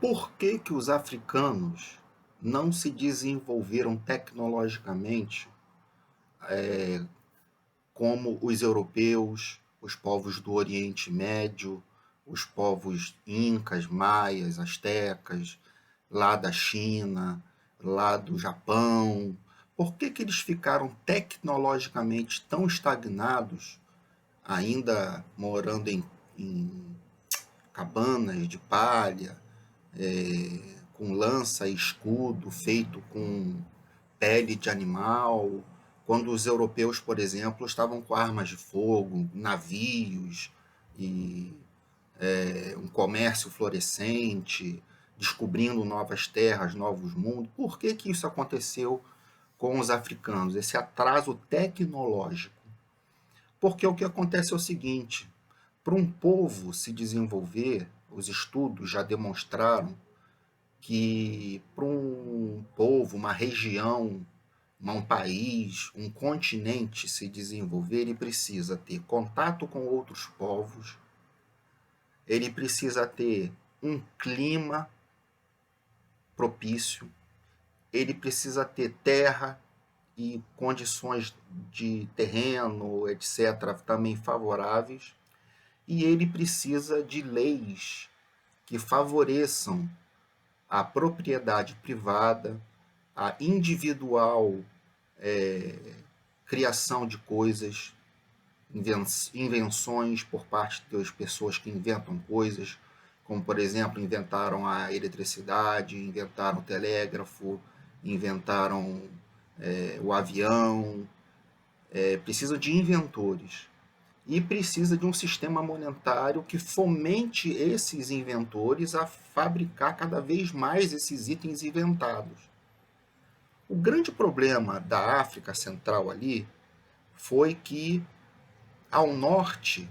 Por que que os africanos não se desenvolveram tecnologicamente como os europeus, os povos do Oriente Médio, os povos incas, maias, astecas, lá da China, lá do Japão? Por que que eles ficaram tecnologicamente tão estagnados, ainda morando em cabanas de palha, com lança e escudo feito com pele de animal, quando os europeus, por exemplo, estavam com armas de fogo, navios e um comércio florescente, descobrindo novas terras, novos mundos? Por que que isso aconteceu com os africanos, esse atraso tecnológico? Porque o que acontece é o seguinte: para um povo se desenvolver, os estudos já demonstraram que para um povo, uma região, um país, um continente se desenvolver, ele precisa ter contato com outros povos, ele precisa ter um clima propício, ele precisa ter terra e condições de terreno, etc., também favoráveis, e ele precisa de leis que favoreçam a propriedade privada, a individual criação de coisas, invenções por parte das pessoas que inventam coisas, como, por exemplo, inventaram a eletricidade, inventaram o telégrafo, inventaram o avião. Precisa de inventores. E precisa de um sistema monetário que fomente esses inventores a fabricar cada vez mais esses itens inventados. O grande problema da África Central ali foi que, ao norte,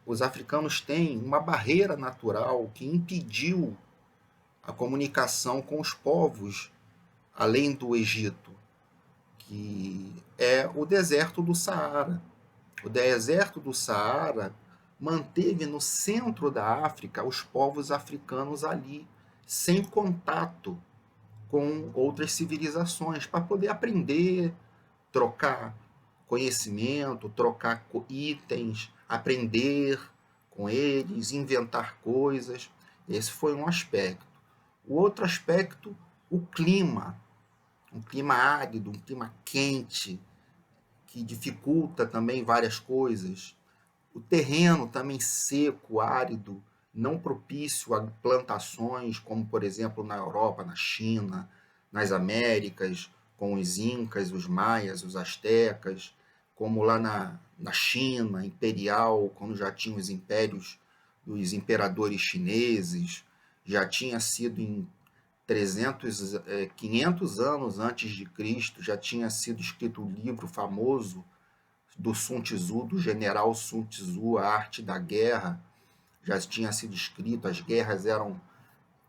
os africanos têm uma barreira natural que impediu a comunicação com os povos além do Egito, que é o deserto do Saara. O deserto do Saara manteve no centro da África os povos africanos ali, sem contato com outras civilizações, para poder aprender, trocar conhecimento, trocar itens, aprender com eles, inventar coisas. Esse foi um aspecto. O outro aspecto, o clima. Um clima árido, um clima quente, que dificulta também várias coisas. O terreno também seco, árido, não propício a plantações, como por exemplo na Europa, na China, nas Américas, com os incas, os maias, os astecas, como lá na China imperial, quando já tinha os impérios dos imperadores chineses, já tinha sido em 500 anos antes de Cristo, já tinha sido escrito o livro famoso do Sun Tzu, do general Sun Tzu, A Arte da Guerra, já tinha sido escrito, as guerras eram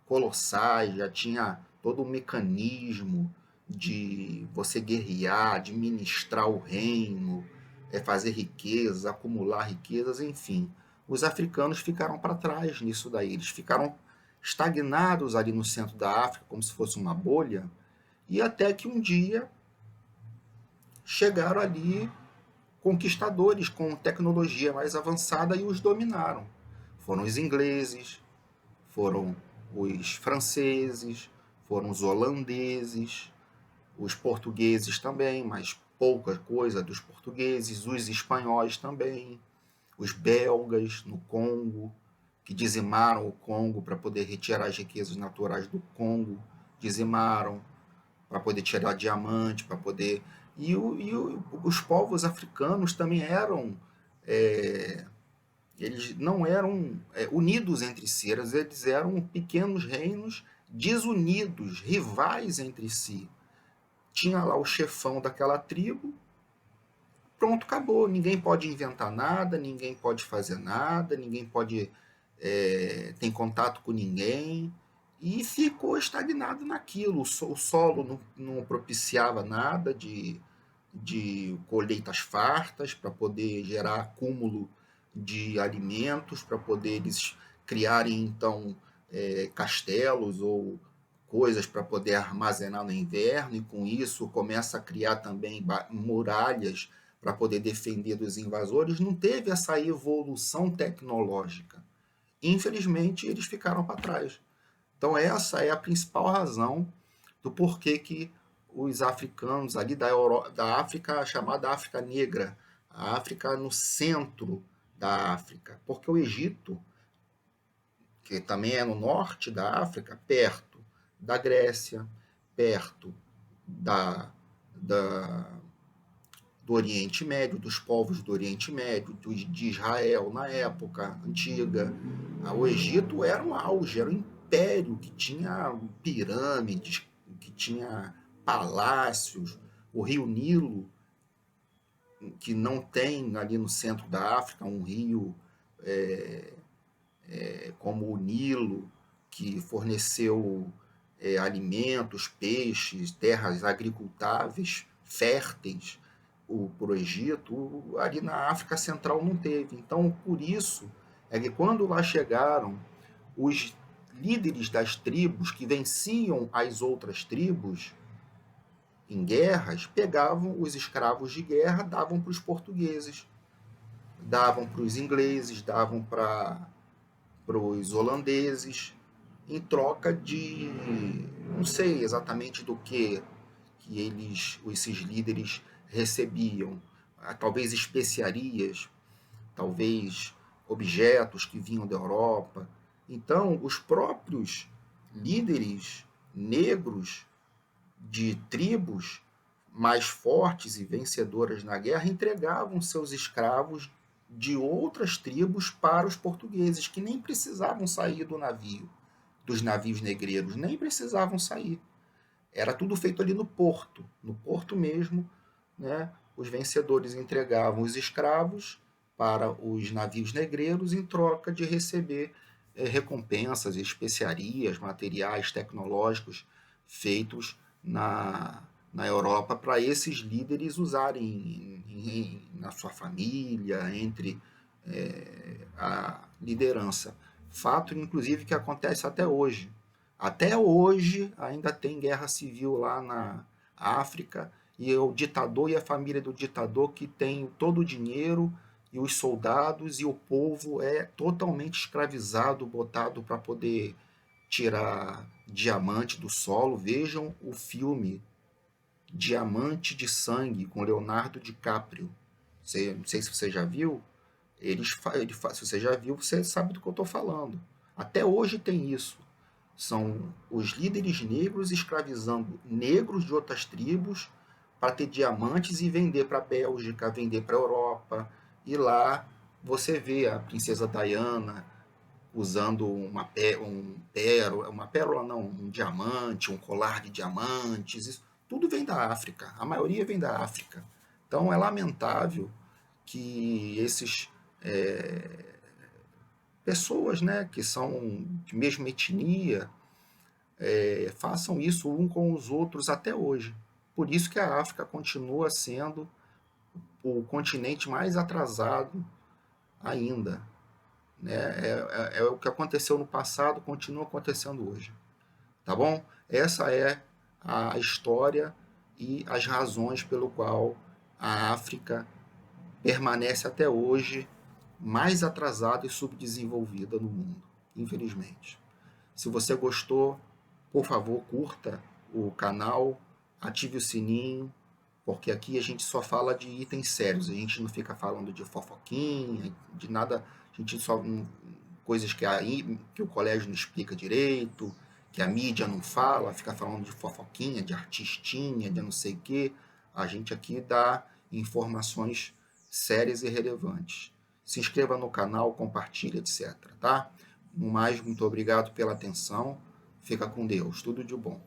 colossais, já tinha todo o mecanismo de você guerrear, administrar o reino, fazer riquezas, acumular riquezas, enfim. Os africanos ficaram para trás nisso daí, eles ficaram estagnados ali no centro da África, como se fosse uma bolha, e até que um dia chegaram ali conquistadores com tecnologia mais avançada e os dominaram. Foram os ingleses, foram os franceses, foram os holandeses, os portugueses também, mas pouca coisa dos portugueses, os espanhóis também, os belgas no Congo, que dizimaram o Congo para poder retirar as riquezas naturais do Congo, dizimaram para poder tirar diamante, para poder. Os povos africanos também eram. Eles não eram unidos entre si, eles eram pequenos reinos desunidos, rivais entre si. Tinha lá o chefão daquela tribo, pronto, acabou. Ninguém pode inventar nada, ninguém pode fazer nada, ninguém pode ter contato com ninguém. E ficou estagnado naquilo. O solo não propiciava nada de colheitas fartas para poder gerar acúmulo de alimentos, para poder eles criarem, então, castelos ou coisas para poder armazenar no inverno, e com isso começa a criar também muralhas para poder defender dos invasores, não teve essa evolução tecnológica. Infelizmente, eles ficaram para trás. Então, essa é a principal razão do porquê que os africanos ali da África, chamada África Negra, a África no centro da África, porque o Egito, que também é no norte da África, perto da Grécia, perto da, da, do Oriente Médio, dos povos do Oriente Médio, de Israel na época antiga. O Egito era um auge, era um império que tinha pirâmides, que tinha palácios, o rio Nilo, que não tem ali no centro da África um rio como o Nilo, que forneceu alimentos, peixes, terras agricultáveis, férteis para o Egito, ali na África Central não teve. Então, por isso, é que quando lá chegaram os líderes das tribos que venciam as outras tribos em guerras, pegavam os escravos de guerra, davam para os portugueses, davam para os ingleses, davam para os holandeses, em troca de, não sei exatamente do que esses líderes recebiam, talvez especiarias, talvez objetos que vinham da Europa. Então, os próprios líderes negros de tribos mais fortes e vencedoras na guerra entregavam seus escravos de outras tribos para os portugueses, que nem precisavam sair do navio, dos navios negreiros, nem precisavam sair. Era tudo feito ali no porto mesmo, né? Os vencedores entregavam os escravos para os navios negreiros em troca de receber recompensas, especiarias, materiais tecnológicos feitos na Europa para esses líderes usarem na sua família, entre a liderança. Fato, inclusive, que acontece até hoje. Até hoje ainda tem guerra civil lá na África, e o ditador e a família do ditador que tem todo o dinheiro, e os soldados e o povo é totalmente escravizado, botado para poder tirar diamante do solo. Vejam o filme Diamante de Sangue com Leonardo DiCaprio. Não sei se você já viu. Se você já viu, você sabe do que eu estou falando. Até hoje tem isso. São os líderes negros escravizando negros de outras tribos para ter diamantes e vender para a Bélgica, vender para a Europa. E lá você vê a princesa Diana usando uma pérola não, um diamante, um colar de diamantes. Isso tudo vem da África. A maioria vem da África. Então é lamentável que esses pessoas, né, que são de mesma etnia, façam isso um com os outros até hoje. Por isso que a África continua sendo o continente mais atrasado ainda. Né? É o que aconteceu no passado, continua acontecendo hoje. Tá bom? Essa é a história e as razões pelo qual a África permanece até hoje mais atrasada e subdesenvolvida no mundo, infelizmente. Se você gostou, por favor, curta o canal, ative o sininho, porque aqui a gente só fala de itens sérios, a gente não fica falando de fofoquinha, de nada, a gente só coisas que o colégio não explica direito, que a mídia não fala, fica falando de fofoquinha, de artistinha, de não sei o quê. A gente aqui dá informações sérias e relevantes. Se inscreva no canal, compartilhe, etc. Tá? No mais, muito obrigado pela atenção. Fica com Deus. Tudo de bom.